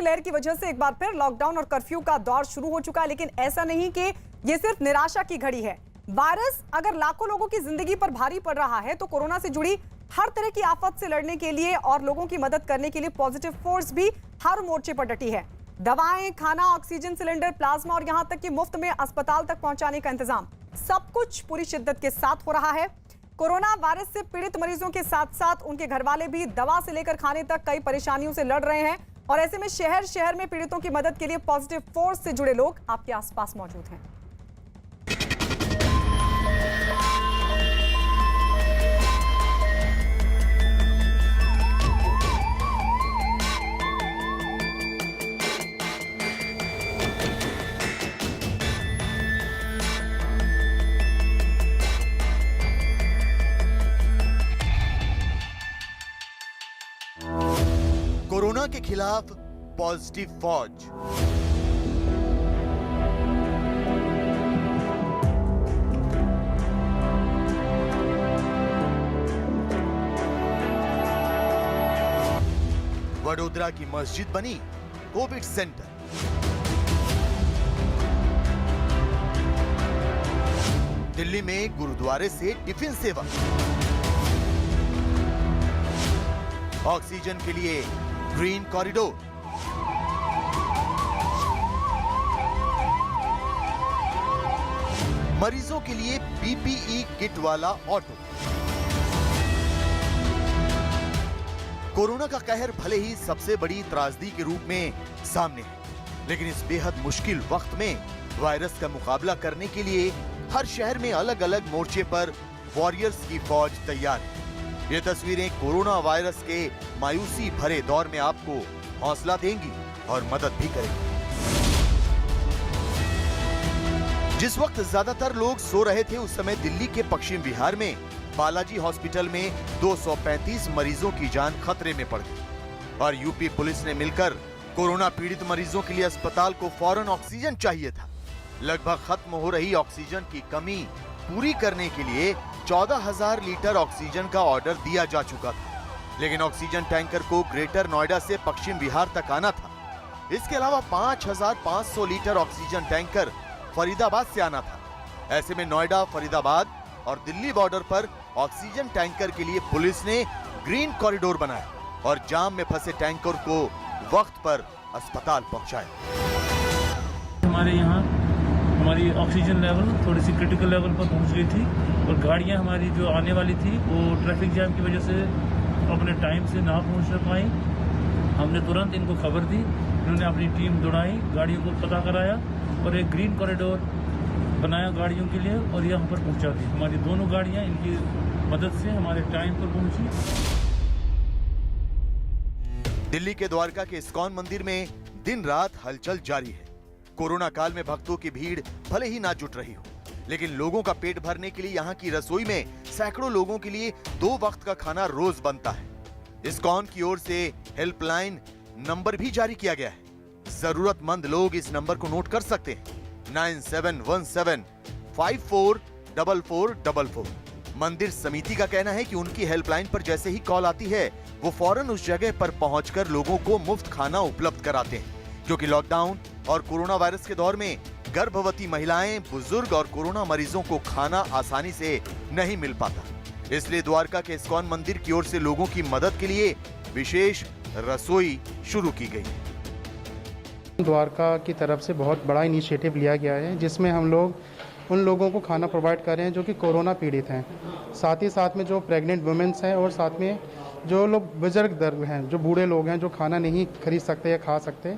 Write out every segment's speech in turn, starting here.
लहर की वजह से एक बार फिर लॉकडाउन और कर्फ्यू का दौर शुरू हो चुका है, लेकिन ऐसा नहीं कि ये सिर्फ निराशा की घड़ी है। वायरस अगर लाखों लोगों की जिंदगी पर भारी पड़ रहा है तो कोरोना से जुड़ी हर तरह की आफत से लड़ने के लिए और लोगों की मदद करने के लिए पॉजिटिव फोर्स भी हर मोर्चे पर डटी है। दवाएं, खाना, ऑक्सीजन सिलेंडर, प्लाज्मा और यहां तक कि मुफ्त में अस्पताल तक पहुंचाने का इंतजाम, सब कुछ पूरी शिद्दत के साथ हो रहा है। कोरोना वायरस से पीड़ित मरीजों के साथ साथ उनके घरवाले भी दवा से लेकर खाने तक कई परेशानियों से लड़ रहे हैं और ऐसे में शहर शहर में पीड़ितों की मदद के लिए पॉजिटिव फोर्स से जुड़े लोग आपके आसपास मौजूद हैं। कोरोना के खिलाफ पॉजिटिव फौज। वडोदरा की मस्जिद बनी कोविड सेंटर। दिल्ली में गुरुद्वारे से टिफिन सेवा। ऑक्सीजन के लिए ग्रीन कॉरिडोर। मरीजों के लिए पीपीई किट वाला ऑटो। कोरोना का कहर भले ही सबसे बड़ी त्रासदी के रूप में सामने है, लेकिन इस बेहद मुश्किल वक्त में वायरस का मुकाबला करने के लिए हर शहर में अलग अलग मोर्चे पर वॉरियर्स की फौज तैयार है। ये तस्वीरें कोरोना वायरस के मायूसी भरे दौर में आपको हौसला देंगी और मदद भी करेंगी। जिस वक्त ज्यादातर लोग सो रहे थे, उस समय दिल्ली के पश्चिम बिहार में बालाजी हॉस्पिटल में 235 मरीजों की जान खतरे में पड़ गई और यूपी पुलिस ने मिलकर कोरोना पीड़ित मरीजों के लिए अस्पताल को फौरन ऑक्सीजन चाहिए था। लगभग खत्म हो रही ऑक्सीजन की कमी पूरी करने के लिए 14,000 लीटर ऑक्सीजन का ऑर्डर दिया जा चुका था, लेकिन ऑक्सीजन टैंकर को ग्रेटर नोएडा से पश्चिम बिहार तक आना था। इसके अलावा 5,500 लीटर ऑक्सीजन टैंकर फरीदाबाद से आना था। ऐसे में नोएडा, फरीदाबाद और दिल्ली बॉर्डर पर ऑक्सीजन टैंकर के लिए पुलिस ने ग्रीन कॉरिडोर बनाया और जाम में फंसे टैंकर को वक्त पर अस्पताल पहुंचाया। हमारे यहाँ हमारी ऑक्सीजन लेवल थोड़ी सी क्रिटिकल लेवल पर पहुंच गई थी और गाड़ियाँ हमारी जो आने वाली थी वो ट्रैफिक जाम की वजह से अपने टाइम से ना पहुंच पाई। हमने तुरंत इनको खबर दी, इन्होंने अपनी टीम दौड़ाई, गाड़ियों को पता कराया और एक ग्रीन कॉरिडोर बनाया गाड़ियों के लिए और यहाँ पर पहुंचा दी। हमारी दोनों गाड़ियाँ इनकी मदद से हमारे टाइम पर पहुंची। दिल्ली के द्वारका के इस्कॉन मंदिर में दिन रात हलचल जारी है। कोरोना काल में भक्तों की भीड़ भले ही ना जुट रही हो, लेकिन लोगों का पेट भरने के लिए यहाँ की रसोई में सैकड़ों लोगों के लिए 2 वक्त का खाना रोज बनता है। इस्कॉन की ओर से हेल्पलाइन नंबर भी जारी किया गया है। जरूरतमंद लोग इस नंबर को नोट कर सकते हैं, 9717544444। मंदिर समिति का कहना है कि उनकी हेल्पलाइन पर जैसे ही कॉल आती है, वो फौरन उस जगह पर पहुंचकर लोगों को मुफ्त खाना उपलब्ध कराते हैं, क्योंकि लॉकडाउन और कोरोना वायरस के दौर में गर्भवती महिलाएं, बुजुर्ग और कोरोना मरीजों को खाना आसानी से नहीं मिल पाता। इसलिए द्वारका के इस्कॉन मंदिर की ओर से लोगों की मदद के लिए विशेष रसोई शुरू की गई। द्वारका की तरफ से बहुत बड़ा इनिशिएटिव लिया गया है, जिसमें हम लोग उन लोगों को खाना प्रोवाइड कर रहे हैं जो कि कोरोना पीड़ित हैं। साथ ही साथ में जो प्रेग्नेंट वुमेन्स हैं और साथ में जो लोग बुजुर्ग दर्द हैं, जो बूढ़े लोग हैं, जो खाना नहीं खरीद सकते या खा सकते,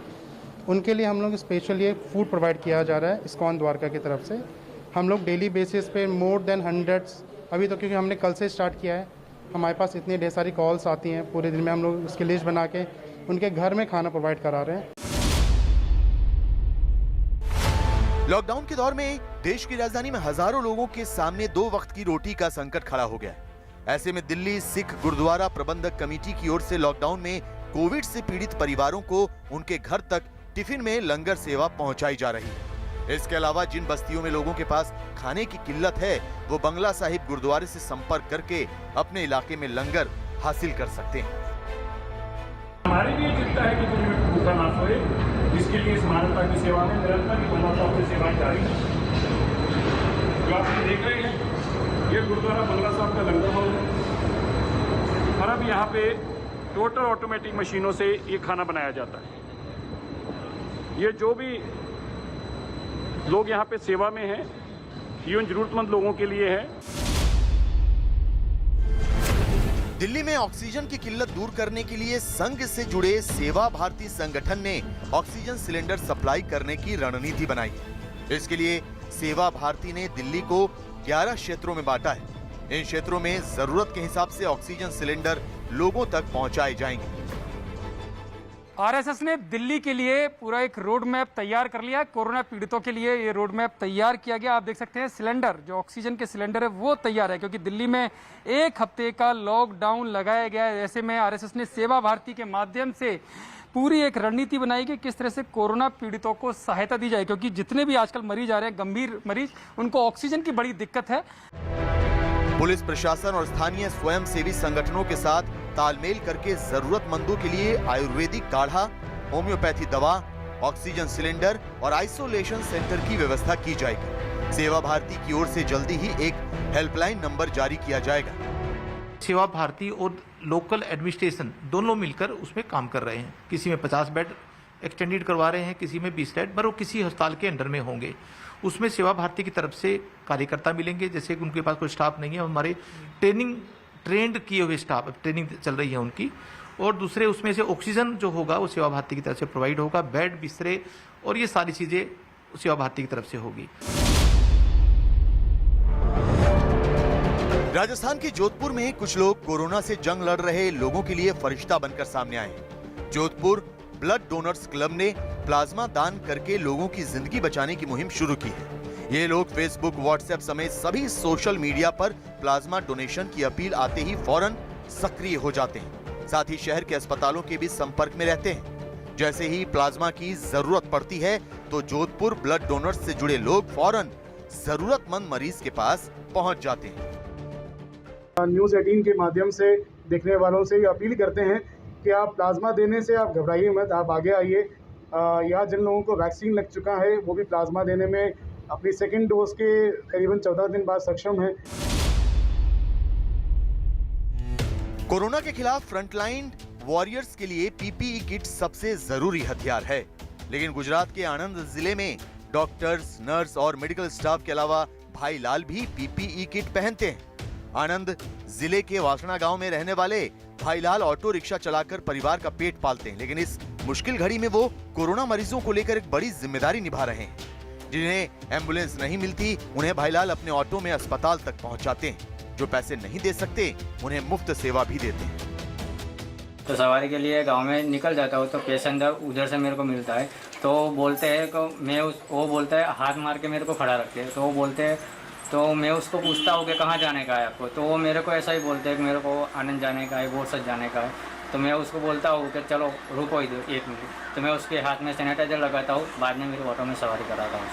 उनके लिए हम लोग स्पेशल ये फूड प्रोवाइड किया जा रहा है इस्कॉन द्वारका की तरफ से। हम लोग डेली बेसिस पे मोर देन 100 अभी तो, क्योंकि हमने कल से स्टार्ट किया है, हमारे पास इतनी ढेर सारी कॉल्स आती हैं पूरे दिन में, हम लोग उसकी लिस्ट बना के उनके घर में खाना प्रोवाइड करा रहे हैं। लॉकडाउन के दौर में देश की राजधानी में हजारों लोगों के सामने 2 वक्त की रोटी का संकट खड़ा हो गया है। ऐसे में दिल्ली सिख गुरुद्वारा प्रबंधक कमेटी की ओर से लॉकडाउन में कोविड से पीड़ित परिवारों को उनके घर तक टिफिन में लंगर सेवा पहुंचाई जा रही है। इसके अलावा जिन बस्तियों में लोगों के पास खाने की किल्लत है, वो बंगला साहिब गुरुद्वारे से संपर्क करके अपने इलाके में लंगर हासिल कर सकते हैं। हमारी भी ये चिंता है कि कोई व्यक्ति भूखा ना सोए, जिसके लिए इस मानवता की सेवा में निरंतर बल्ला साहब की सेवाएं जारी हैं। जो आप ये देख रहे हैं, ये गुरुद्वारा बल्ला साहब का लंगर हॉल है और अब यहाँ पे टोटल ऑटोमेटिक मशीनों से ये खाना बनाया जाता है। ये जो भी लोग यहाँ पे सेवा में हैं, ये उन जरूरतमंद लोगों के लिए है। दिल्ली में ऑक्सीजन की किल्लत दूर करने के लिए संघ से जुड़े सेवा भारती संगठन ने ऑक्सीजन सिलेंडर सप्लाई करने की रणनीति बनाई है। इसके लिए सेवा भारती ने दिल्ली को 11 क्षेत्रों में बांटा है। इन क्षेत्रों में जरूरत के हिसाब से ऑक्सीजन सिलेंडर लोगों तक पहुंचाए जाएंगे। आरएसएस ने दिल्ली के लिए पूरा एक रोड मैप तैयार कर लिया है। कोरोना पीड़ितों के लिए ये रोड मैप तैयार किया गया। आप देख सकते हैं सिलेंडर, जो ऑक्सीजन के सिलेंडर है वो तैयार है, क्योंकि दिल्ली में 1 हफ्ते का लॉकडाउन लगाया गया है। ऐसे में आरएसएस ने सेवा भारती के माध्यम से पूरी एक रणनीति बनाई कि किस तरह से कोरोना पीड़ितों को सहायता दी जाए, क्योंकि जितने भी आजकल मरीज आ रहे हैं, गंभीर मरीज, उनको ऑक्सीजन की बड़ी दिक्कत है। पुलिस प्रशासन और स्थानीय स्वयंसेवी संगठनों के साथ तालमेल करके जरूरतमंदों के लिए आयुर्वेदिक काढ़ा, होम्योपैथी दवा, ऑक्सीजन सिलेंडर और आइसोलेशन सेंटर की व्यवस्था की जाएगी। सेवा भारती की ओर से जल्दी ही एक हेल्पलाइन नंबर जारी किया जाएगा। सेवा भारती और लोकल एडमिनिस्ट्रेशन दोनों मिलकर उसमें काम कर रहे हैं। किसी में 50 बेड एक्सटेंडेड करवा रहे हैं, किसी में 20 बेड, पर वो किसी अस्पताल के अंडर में होंगे। उसमें सेवा भारती की तरफ से कार्यकर्ता मिलेंगे, जैसे कि उनके पास कोई स्टाफ नहीं है, हमारे ट्रेंड किए हुए स्टाफ, ट्रेनिंग चल रही है उनकी। और दूसरे उसमें से ऑक्सीजन जो होगा वो सेवा भारती की तरफ से प्रोवाइड होगा, बेड, बिस्तरे और ये सारी चीजें सेवा भारती की तरफ से होगी। राजस्थान के जोधपुर में कुछ लोग कोरोना से जंग लड़ रहे लोगों के लिए फरिश्ता बनकर सामने आए हैं। जोधपुर ब्लड डोनर्स क्लब ने प्लाज्मा दान करके लोगों की जिंदगी बचाने की मुहिम शुरू की है। ये लोग फेसबुक, व्हाट्सएप समेत सभी सोशल मीडिया पर प्लाज्मा डोनेशन की अपील आते ही फौरन सक्रिय हो जाते हैं। साथ ही शहर के अस्पतालों के भी संपर्क में रहते हैं। जैसे ही प्लाज्मा की जरूरत पड़ती है तो जोधपुर ब्लड डोनर्स से जुड़े लोग फौरन जरूरतमंद मरीज के पास पहुंच जाते हैं। न्यूज़ 18 के माध्यम से देखने वालों से ये अपील करते हैं कि आप प्लाज्मा देने से आप घबराइए मत, आप आगे आइए। यहाँ जिन लोगों को वैक्सीन लग चुका है वो भी प्लाज्मा देने में अपनी सेकेंड डोज के करीबन 14 दिन बाद सक्षम है। कोरोना के खिलाफ फ्रंटलाइन वॉरियर्स के लिए पीपीई किट सबसे जरूरी हथियार है, लेकिन गुजरात के आणंद जिले में डॉक्टर्स, नर्स और मेडिकल स्टाफ के अलावा भाई लाल भी पीपीई किट पहनते हैं। आणंद जिले के वासना गांव में रहने वाले भाईलाल ऑटो रिक्शा चलाकर परिवार का पेट पालते हैं, लेकिन इस मुश्किल घड़ी में वो कोरोना मरीजों को लेकर एक बड़ी जिम्मेदारी निभा रहे हैं। जिन्हें एम्बुलेंस नहीं मिलती, उन्हें भाईलाल अपने ऑटो में अस्पताल तक पहुंचाते हैं। जो पैसे नहीं दे सकते, उन्हें मुफ्त सेवा भी देते हैं। तो सवारी के लिए गांव में निकल जाता हूँ तो पैसेंजर उधर से मेरे को मिलता है, तो बोलते हैं कि वो बोलता है हाथ मार के मेरे को खड़ा रखते हैं, तो वो बोलते हैं, तो मैं उसको पूछता हूँ कि कहाँ जाने का है आपको, तो वो मेरे को ऐसा ही बोलते हैं कि मेरे को आनंद जाने का है, बोरसद जाने का है। तो मैं उसको बोलता हूँ कि चलो रुको इधर 1 मिनट, तो मैं उसके हाथ में सैनिटाइजर लगाता हूँ, बाद में मेरे ऑटो में सवारी कराता हूँ।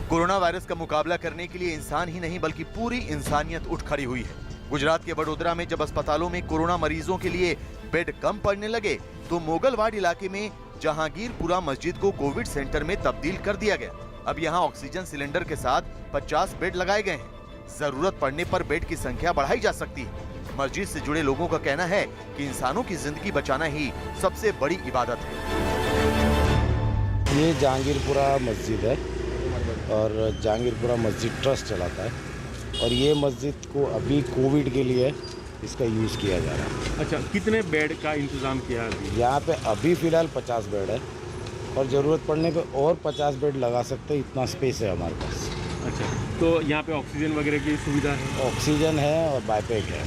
कोरोना वायरस का मुकाबला करने के लिए इंसान ही नहीं बल्कि पूरी इंसानियत उठ खड़ी हुई है। गुजरात के वडोदरा में जब अस्पतालों में कोरोना मरीजों के लिए बेड कम पड़ने लगे तो मोगलवाड़ इलाके में जहांगीरपुरा मस्जिद को कोविड सेंटर में तब्दील कर दिया गया। अब यहाँ ऑक्सीजन सिलेंडर के साथ 50 बेड लगाए गए हैं। जरूरत पड़ने पर बेड की संख्या बढ़ाई जा सकती है। मस्जिद से जुड़े लोगों का कहना है कि इंसानों की जिंदगी बचाना ही सबसे बड़ी इबादत है। ये जहांगीरपुरा मस्जिद है और जहांगीरपुरा मस्जिद ट्रस्ट चलाता है और ये मस्जिद को अभी कोविड के लिए इसका यूज़ किया जा रहा है। अच्छा, कितने बेड का इंतजाम किया है? यहाँ पे अभी फ़िलहाल 50 बेड है और ज़रूरत पड़ने पे और 50 बेड लगा सकते हैं, इतना स्पेस है हमारे पास। अच्छा, तो यहाँ पे ऑक्सीजन वगैरह की सुविधा है? ऑक्सीजन है और बाईपैक है।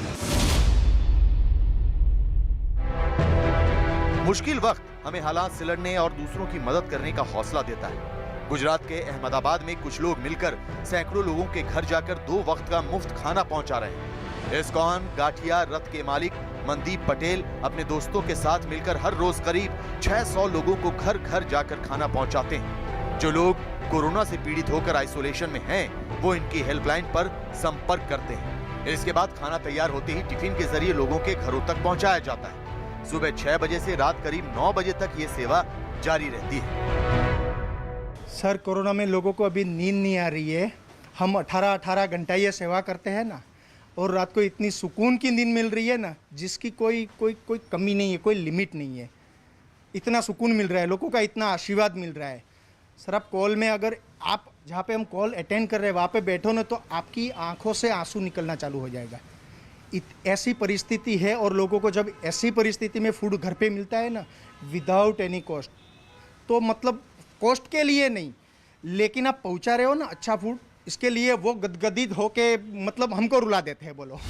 मुश्किल वक्त हमें हालात से लड़ने और दूसरों की मदद करने का हौसला देता है। गुजरात के अहमदाबाद में कुछ लोग मिलकर सैकड़ों लोगों के घर जाकर 2 वक्त का मुफ्त खाना पहुंचा रहे हैं। इस्कॉन गाठिया रथ के मालिक मनदीप पटेल अपने दोस्तों के साथ मिलकर हर रोज करीब 600 लोगों को घर घर जाकर खाना पहुंचाते हैं। जो लोग कोरोना से पीड़ित होकर आइसोलेशन में हैं, वो इनकी हेल्पलाइन पर संपर्क करते हैं। इसके बाद खाना तैयार होते ही टिफिन के जरिए लोगों के घरों तक पहुंचाया जाता है। सुबह 6 बजे से रात करीब 9 बजे तक ये सेवा जारी रहती है। सर, कोरोना में लोगों को अभी नींद नहीं आ रही है। हम 18 घंटा ये सेवा करते हैं ना, और रात को इतनी सुकून की नींद मिल रही है ना, जिसकी कोई कमी नहीं है, कोई लिमिट नहीं है। इतना सुकून मिल रहा है, लोगों का इतना आशीर्वाद मिल रहा है। सर, आप कॉल में अगर आप जहाँ पे हम कॉल अटेंड कर रहे हैं वहाँ पे बैठो ना, तो आपकी आंखों से आंसू निकलना चालू हो जाएगा। ऐसी परिस्थिति है, और लोगों को जब ऐसी परिस्थिति में फूड घर पे मिलता है ना, विदाउट एनी कॉस्ट, तो मतलब कॉस्ट के लिए नहीं, लेकिन आप पहुँचा रहे हो ना अच्छा फूड, इसके लिए वो गदगदित होके मतलब हमको रुला देते हैं। बोलो,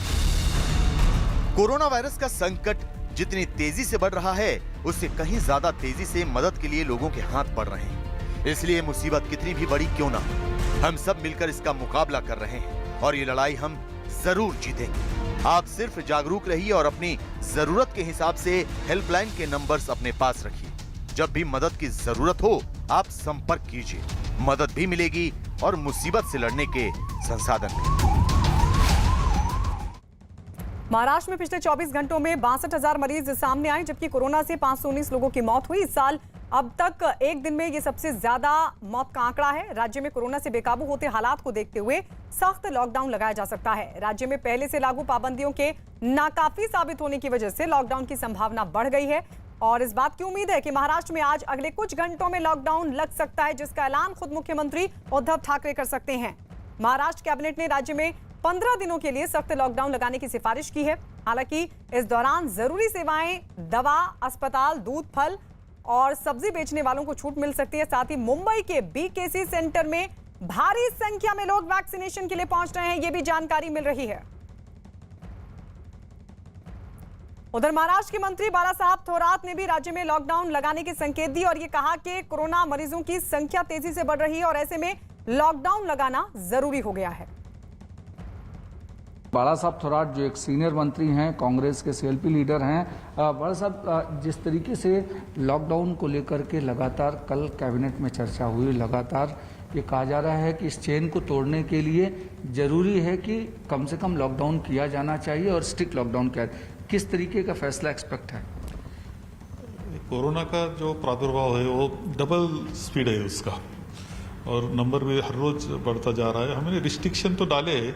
कोरोना वायरस का संकट जितनी तेजी से बढ़ रहा है, उससे कहीं ज्यादा तेजी से मदद के लिए लोगों के हाथ बढ़ रहे हैं। इसलिए मुसीबत कितनी भी बड़ी क्यों ना हो, हम सब मिलकर इसका मुकाबला कर रहे हैं और ये लड़ाई हम जरूर जीतेंगे। आप सिर्फ जागरूक रहिए और अपनी जरूरत के हिसाब से हेल्पलाइन के नंबर्स अपने पास रखिए। जब भी मदद की जरूरत हो, आप संपर्क कीजिए, मदद भी मिलेगी और मुसीबत से लड़ने के संसाधन भी। महाराष्ट्र में पिछले 24 घंटों में 62,000 मरीज सामने आए, जबकि कोरोना से 519 लोगों की मौत हुई। इस साल अब तक एक दिन में ये सबसे ज्यादा मौत का आंकड़ा है। राज्य में कोरोना से बेकाबू होते हालात को देखते हुए सख्त लॉकडाउन लगाया जा सकता है। राज्य में पहले से लागू पाबंदियों के नाकाफी साबित होने की वजह से लॉकडाउन की संभावना बढ़ गई है और इस बात की उम्मीद है कि महाराष्ट्र में आज अगले कुछ घंटों में लॉकडाउन लग सकता है, जिसका ऐलान खुद मुख्यमंत्री उद्धव ठाकरे कर सकते हैं। महाराष्ट्र कैबिनेट ने राज्य में 15 दिनों के लिए सख्त लॉकडाउन लगाने की सिफारिश की है। हालांकि इस दौरान जरूरी सेवाएं, दवा, अस्पताल, दूध, फल और सब्जी बेचने वालों को छूट मिल सकती है। साथ ही मुंबई के बीकेसी सेंटर में भारी संख्या में लोग वैक्सीनेशन के लिए पहुंच रहे हैं, यह भी जानकारी मिल रही है। उधर महाराष्ट्र के मंत्री बालासाहब थोरात ने भी राज्य में लॉकडाउन लगाने के संकेत दिए और ये कहा कि कोरोना मरीजों की संख्या तेजी से बढ़ रही है और ऐसे में लॉकडाउन लगाना जरूरी हो गया है। बाला साहब थोराट जो एक सीनियर मंत्री हैं, कांग्रेस के सीएलपी लीडर हैं, बाला साहब जिस तरीके से लॉकडाउन को लेकर के लगातार कल कैबिनेट में चर्चा हुई, लगातार ये कहा जा रहा है कि इस चेन को तोड़ने के लिए जरूरी है कि कम से कम लॉकडाउन किया जाना चाहिए और स्ट्रिक्ट लॉकडाउन किया। किस तरीके का फैसला एक्सपेक्ट है? कोरोना का जो प्रादुर्भाव है वो डबल स्पीड है उसका, और नंबर भी हर रोज बढ़ता जा रहा है। हमने रिस्ट्रिक्शन तो डाले हैं,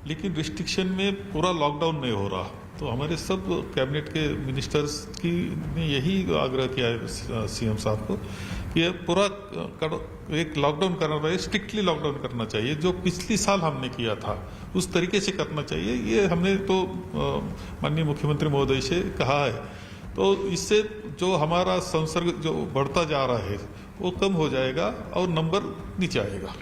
लेकिन रिस्ट्रिक्शन में पूरा लॉकडाउन नहीं हो रहा। तो हमारे सब कैबिनेट के मिनिस्टर्स की ने यही आग्रह किया है सीएम साहब को कि पूरा एक लॉकडाउन करना चाहिए, स्ट्रिक्टली लॉकडाउन करना चाहिए, जो पिछली साल हमने किया था उस तरीके से करना चाहिए। ये हमने तो माननीय मुख्यमंत्री महोदय से कहा है, तो इससे जो हमारा संसर्ग जो बढ़ता जा रहा है वो कम हो जाएगा और नंबर नीचे आएगा।